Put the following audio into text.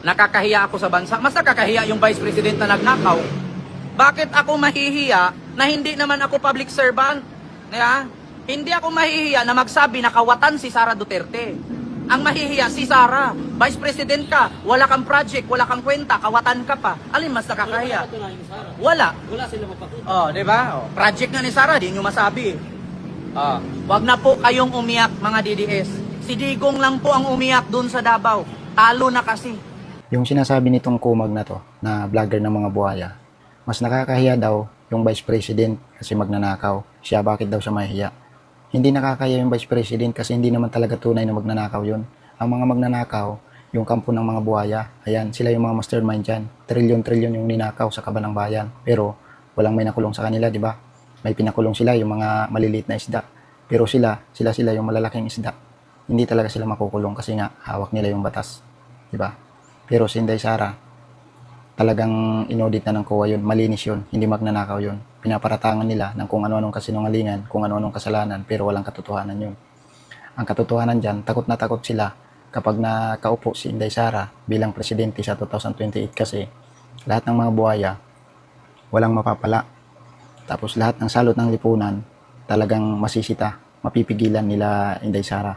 nakakahiya ako sa bansa. Mas nakakahiya yung Vice President na nagnakaw. Bakit ako mahihiya na hindi naman ako public servant? Yeah? Hindi ako mahihiya na magsabi na kawatan si Sara Duterte. Ang mahihiya si Sara, Vice President ka, wala kang project, wala kang kwenta, kawatan ka pa. Alin mas nakakahiya? Wala. Wala sila mapakita. Oh, 'di ba? Oh, project nga ni Sara, di nyo masabi. Wag na po kayong umiyak mga DDS. Si Digong lang po ang umiyak doon sa Davao. Talo na kasi. Yung sinasabi nitong kumag na to, na vlogger ng mga buhaya, mas nakakahiya daw yung Vice President kasi magnanakaw. Siya bakit daw siya mahihiya? Hindi nakakahiya yung Vice President kasi hindi naman talaga tunay na magnanakaw yun. Ang mga magnanakaw, yung kampo ng mga buhaya, ayan, sila yung mga mastermind dyan. Trilyon-trilyon yung ninakaw sa kaba ng bayan. Pero walang may nakulong sa kanila, di ba? May pinakulong sila yung mga maliliit na isda. Pero sila yung malalaking isda. Hindi talaga sila makukulong kasi nga hawak nila yung batas, di ba? Pero si Inday Sara, talagang inaudit na ng COA yun, malinis yun, hindi magnanakaw yun. Pinaparatangan nila ng kung ano-anong kasinungalingan, kung ano-anong kasalanan, pero walang katotohanan yun. Ang katotohanan dyan, takot na takot sila kapag nakaupo si Inday Sara bilang presidente sa 2028 kasi lahat ng mga buhaya, walang mapapala. Tapos lahat ng salot ng lipunan, talagang masisita, mapipigilan nila Inday Sara.